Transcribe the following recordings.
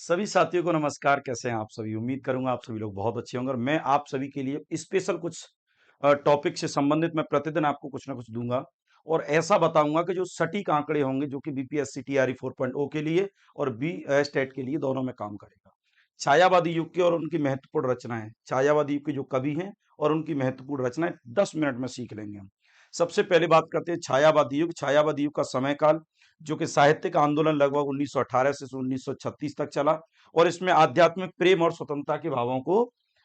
सभी साथियों को नमस्कार। कैसे हैं आप सभी? उम्मीद करूंगा आप सभी लोग बहुत अच्छे होंगे और मैं आप सभी के लिए स्पेशल कुछ टॉपिक से संबंधित मैं प्रतिदिन आपको कुछ ना कुछ दूंगा और ऐसा बताऊंगा कि जो सटीक आंकड़े होंगे जो कि बीपीएससी टीआरई 4.0 के लिए और बी स्टेट के लिए दोनों में काम करेगा। छायावादी युग की और उनकी महत्वपूर्ण रचनाएं, छायावादी युग के जो कवि हैं और उनकी महत्वपूर्ण रचनाएं 10 मिनट में सीख लेंगे हम। सबसे पहले बात करते हैं छायावादी युग। छायावादी युग का समय काल जो कि साहित्यिक आंदोलन लगभग 1918 से 1936 तक चला और इसमें आध्यात्मिक प्रेम और स्वतंत्रता के भावों को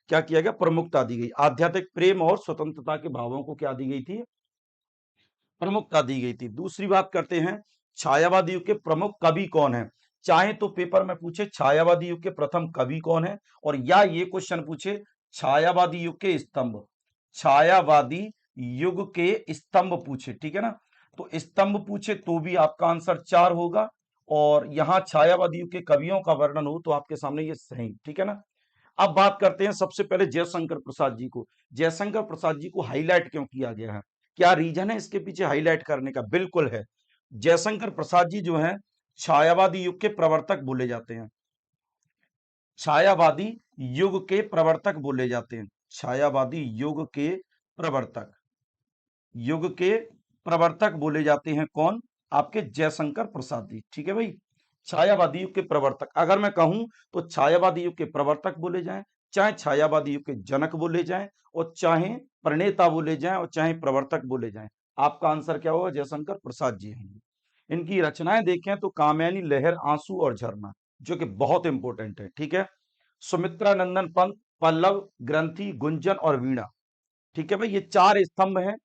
क्या किया गया? प्रमुखता दी गई। आध्यात्मिक प्रेम और स्वतंत्रता के भावों को क्या दी गई थी? प्रमुखता दी गई थी। दूसरी बात करते हैं छायावादी युग के प्रमुख कवि कौन है। चाहे तो पेपर में पूछे छायावादी युग के प्रथम कवि कौन है और या ये क्वेश्चन पूछे छायावादी युग के स्तंभ, छायावादी युग के स्तंभ पूछे, ठीक है ना। तो स्तंभ पूछे तो भी आपका आंसर 4 होगा और यहां छायावादी युग के कवियों का वर्णन हो तो आपके सामने ये सही, ठीक है ना। अब बात करते हैं सबसे पहले जयशंकर प्रसाद जी को। जयशंकर प्रसाद जी को हाईलाइट क्यों किया गया है? क्या रीजन है इसके पीछे हाईलाइट करने का? बिल्कुल है। जयशंकर प्रसाद जी जो हैं छायावादी युग के प्रवर्तक बोले जाते हैं। छायावादी युग के प्रवर्तक बोले जाते हैं। छायावादी प्रवर्तक युग के प्रवर्तक बोले जाते हैं कौन? आपके जयशंकर प्रसाद जी, ठीक है भाई। छायावादी युग के प्रवर्तक अगर मैं कहूं तो छायावादी युग के प्रवर्तक बोले जाएं, चाहे छायावादी युग के जनक बोले जाएं और चाहे प्रणेता बोले जाएं और चाहे प्रवर्तक बोले जाएं, आपका आंसर क्या होगा? जयशंकर प्रसाद जी हैं। इनकी रचनाएं देखें तो कामयानी, लहर, आंसू और झरना जो कि बहुत इंपॉर्टेंट है, ठीक है। सुमित्रा नंदन पंत, पल्लव, ग्रंथि, गुंजन और वीणा, ठीक है भाई। ये 4 स्तंभ हैं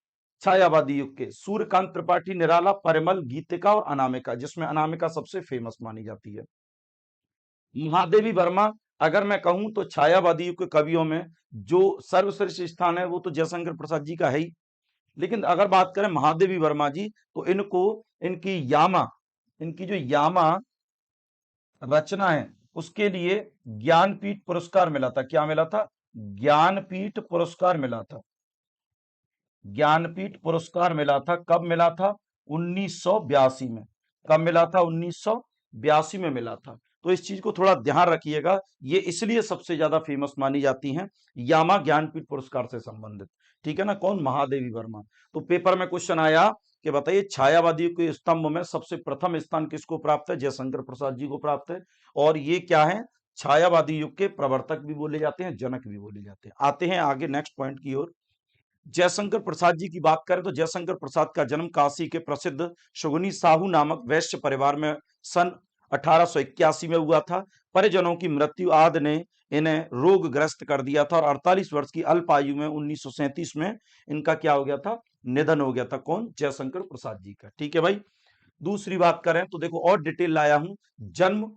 छायावादी युग के। सूर्यकांत त्रिपाठी, निराला, परिमल, गीतिका और अनामिका, जिसमें अनामिका सबसे फेमस मानी जाती है। महादेवी वर्मा अगर मैं कहूं तो छायावादी युग के कवियों में जो सर्वश्रेष्ठ स्थान है वो तो जयशंकर प्रसाद जी का है ही। लेकिन अगर बात करें महादेवी वर्मा जी तो इनको इनकी जो यामा रचना है उसके लिए ज्ञानपीठ पुरस्कार मिला था। क्या मिला था? ज्ञानपीठ पुरस्कार मिला था। ज्ञानपीठ पुरस्कार मिला था। कब मिला था? 1982 में। कब मिला था? 1982 में मिला था। तो इस चीज को थोड़ा ध्यान रखिएगा, ये इसलिए सबसे ज्यादा फेमस मानी जाती हैं यामा ज्ञानपीठ पुरस्कार से संबंधित, ठीक है ना। कौन? महादेवी वर्मा। तो पेपर में क्वेश्चन आया कि बताइए छायावादी के स्तंभ में सबसे प्रथम स्थान किसको प्राप्त है? जयशंकर प्रसाद जी को प्राप्त है। और ये क्या है? छायावादी युग के प्रवर्तक भी बोले जाते हैं, जनक भी बोले जाते हैं। आते हैं आगे नेक्स्ट पॉइंट की ओर। जयशंकर प्रसाद जी की बात करें तो जयशंकर प्रसाद का जन्म काशी के प्रसिद्ध शुगनी साहू नामक वैश्य परिवार में सन 1881 में हुआ था। परिजनों की मृत्यु आदि ने इन्हें रोगग्रस्त कर दिया था और 48 वर्ष की अल्प आयु में 1937 में इनका क्या हो गया था? निधन हो गया था। कौन? जयशंकर प्रसाद जी का, ठीक है भाई। दूसरी बात करें तो देखो और डिटेल लाया हूं। जन्म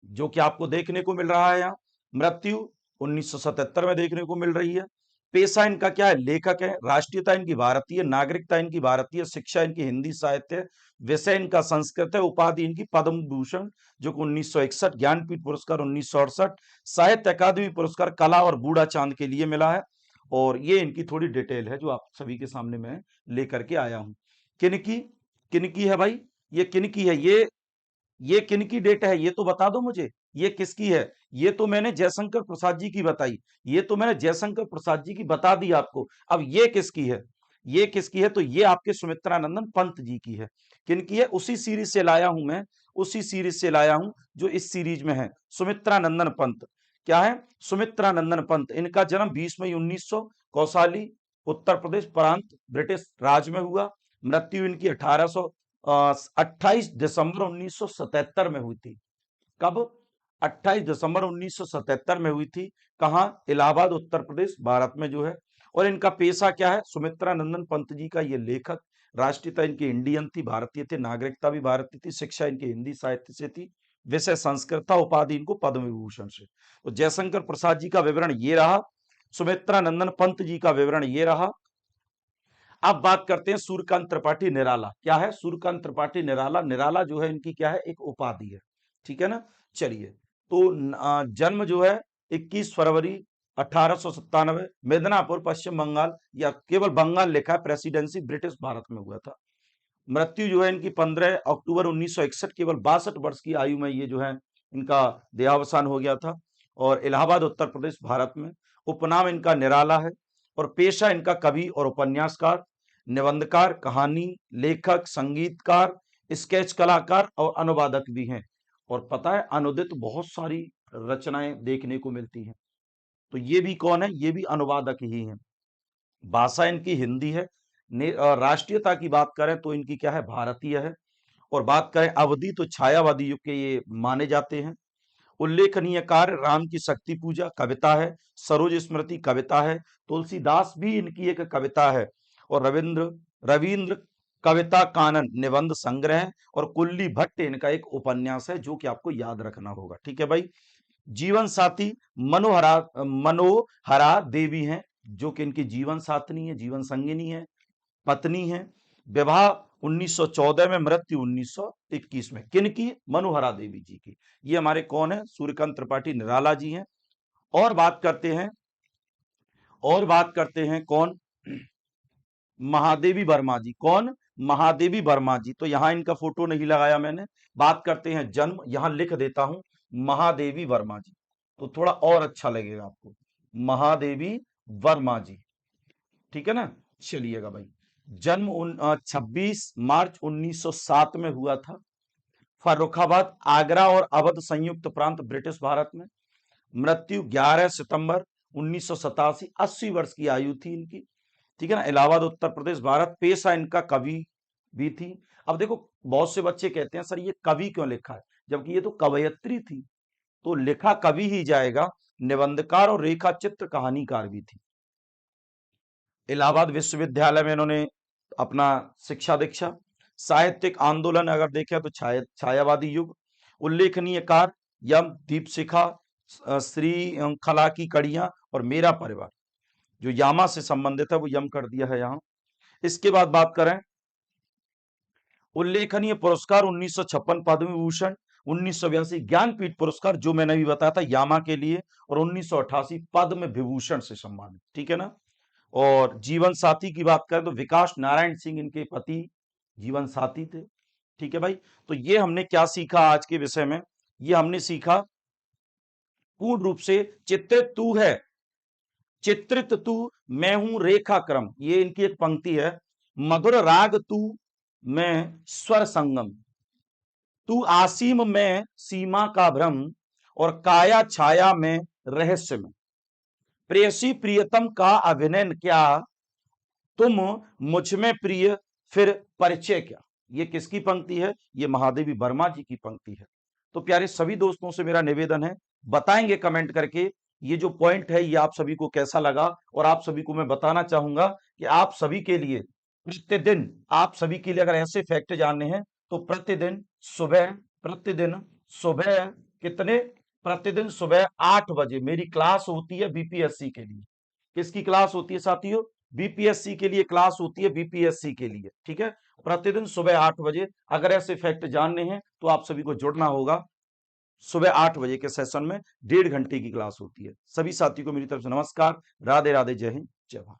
जो कि आपको देखने को मिल रहा है यहाँ, मृत्यु 1977 में देखने को मिल रही है। पेशा इनका क्या है? लेखक है। राष्ट्रीयता इनकी भारतीय, नागरिकता इनकी भारतीय, शिक्षा इनकी हिंदी साहित्य, विषय इनका संस्कृत है। उपाधि इनकी पद्म भूषण जो कि 1961, ज्ञानपीठ पुरस्कार 1968, साहित्य अकादमी पुरस्कार कला और बूढ़ा चांद के लिए मिला है। और ये इनकी थोड़ी डिटेल है जो आप सभी के सामने मैं लेकर के आया हूं। किनकी किनकी है भाई? ये किनकी है? ये किनकी डेट है? ये तो बता दो मुझे, ये किसकी है? ये तो मैंने जयशंकर प्रसाद जी की बताई, ये तो मैंने जयशंकर प्रसाद जी की बता दी आपको। अब ये किसकी है? ये किसकी है? तो ये आपके सुमित्रानंदन पंत जी की है। किनकी है? उसी सीरीज से लाया हूं मैं, उसी सीरीज से लाया हूं जो इस सीरीज में है। सुमित्रानंदन पंत क्या है? सुमित्रानंदन पंत। इनका जन्म 20 मई 1900 कौसाली उत्तर प्रदेश प्रांत ब्रिटिश राज में हुआ। मृत्यु इनकी 28 दिसंबर 1977 में हुई थी। कब? 28 दिसंबर 1977 में हुई थी। कहां? इलाहाबाद उत्तर प्रदेश भारत में जो है। और इनका पेशा क्या है? सुमित्रा नंदन पंत जी का ये लेखक। राष्ट्रीयता इनकी इंडियन थी, भारतीय थे। नागरिकता भी भारतीय थी। शिक्षा इनकी हिंदी साहित्य से थी। विषय संस्कृत था। उपाधि इनको पद्म विभूषण से। तो जयशंकर प्रसाद जी का विवरण ये रहा, सुमित्रा नंदन पंत जी का विवरण ये रहा। अब बात करते हैं सूर्यकांत त्रिपाठी निराला। क्या है? सूर्यकांत त्रिपाठी निराला। निराला जो है इनकी क्या है? एक उपाधि है, ठीक है ना। चलिए, तो जन्म जो है 21 फरवरी 1897 मिदनापुर पश्चिम बंगाल, या केवल बंगाल लिखा है, प्रेसिडेंसी ब्रिटिश भारत में हुआ था। मृत्यु जो है इनकी 15 अक्टूबर 1961, केवल 62 वर्ष की आयु में ये जो है इनका देहावसान हो गया था। और इलाहाबाद उत्तर प्रदेश भारत में। उपनाम इनका निराला है और पेशा इनका कवि और उपन्यासकार, निबंधकार, कहानी लेखक, संगीतकार, स्केच कलाकार और अनुवादक भी हैं। और पता है अनुदित बहुत सारी रचनाएं देखने को मिलती हैं। तो ये भी कौन है? ये भी अनुवादक ही हैं। भाषा इनकी हिंदी है। राष्ट्रीयता की बात करें तो इनकी क्या है? भारतीय है। और बात करें अवधि तो छायावादी युग के ये माने जाते हैं। उल्लेखनीय कार्य राम की शक्ति पूजा कविता है, सरोज स्मृति कविता है, तुलसीदास भी इनकी एक कविता है, और रविंद्र रविंद्र कविता कानन निबंध संग्रह है, और कुल्ली भट्ट इनका एक उपन्यास है जो कि आपको याद रखना होगा। ठीक है भाई। जीवन साथी मनोहरा देवी हैं, जो कि इनकी जीवन साथनी है, जीवन संगिनी है, पत्नी है। विवाह 1914 में, मृत्यु 1921 में। किन की? मनोहरा देवी जी की। ये हमारे कौन है? सूर्यकांत त्रिपाठी निराला जी हैं। और बात करते हैं कौन? महादेवी वर्मा जी। कौन? महादेवी वर्मा जी। तो यहां इनका फोटो नहीं लगाया मैंने। बात करते हैं जन्म, यहां लिख देता हूं महादेवी वर्मा जी, तो थोड़ा और अच्छा लगेगा आपको। महादेवी वर्मा जी, ठीक है ना। चलिएगा भाई। जन्म 26 मार्च 1907 में हुआ था। फर्रुखाबाद, आगरा और अवध संयुक्त प्रांत, ब्रिटिश भारत में। मृत्यु 11 सितंबर 1987, 80 वर्ष की आयु थी इनकी। ठीक है ना। इलाहाबाद उत्तर प्रदेश भारत। पेशा इनका कवि भी थी। अब देखो बहुत से बच्चे कहते हैं सर ये कवि क्यों लिखा है, जबकि ये तो कवयित्री थी, तो लिखा कवि ही जाएगा। निबंधकार और रेखा चित्र कहानीकार भी थी। इलाहाबाद विश्वविद्यालय में इन्होंने अपना शिक्षा दीक्षा। साहित्यिक आंदोलन अगर देखें तो छायावादी युग। उल्लेखनीय कार्य यम, दीपशिखा, श्रृंखला की कड़ियां और मेरा परिवार। जो यामा से संबंधित है वो यम कर दिया है यहां। इसके बाद बात करें उल्लेखनीय पुरस्कार 1956 पद्म विभूषण, 1982 ज्ञानपीठ पुरस्कार जो मैंने भी बताया था यामा के लिए, और 1988 पद्म विभूषण से सम्मानित। ठीक है ना। और जीवन साथी की बात करें तो विकास नारायण सिंह इनके पति जीवन साथी थे। ठीक है भाई। तो ये हमने क्या सीखा आज के विषय में? ये हमने सीखा पूर्ण रूप से चित्रित तू है, चित्रित तू मैं हूं रेखा क्रम, ये इनकी एक पंक्ति है। मधुर राग तू मैं स्वर संगम, तू आसीम में सीमा का भ्रम, और काया छाया में रहस्य में। प्रेयसी प्रियतम का अभिनय क्या, तुम मुझ में प्रिय फिर परिचय क्या। ये किसकी पंक्ति है? ये महादेवी वर्मा जी की पंक्ति है। तो प्यारे सभी दोस्तों से मेरा निवेदन है, बताएंगे कमेंट करके ये जो पॉइंट है ये आप सभी को कैसा लगा। और आप सभी को मैं बताना चाहूंगा कि आप सभी के लिए प्रतिदिन, आप सभी के लिए अगर ऐसे फैक्ट जानने हैं तो प्रतिदिन सुबह कितने? प्रतिदिन सुबह 8 बजे मेरी क्लास होती है बीपीएससी के लिए। किसकी क्लास होती है साथियों? बीपीएससी के लिए क्लास होती है, बीपीएससी के लिए। ठीक है। प्रतिदिन सुबह 8 बजे अगर ऐसे फैक्ट जानने हैं तो आप सभी को जुड़ना होगा। सुबह 8 बजे के सेशन में 1.5 घंटे की क्लास होती है। सभी साथियों को मेरी तरफ से नमस्कार, राधे राधे, जय हिंद, जय भारत।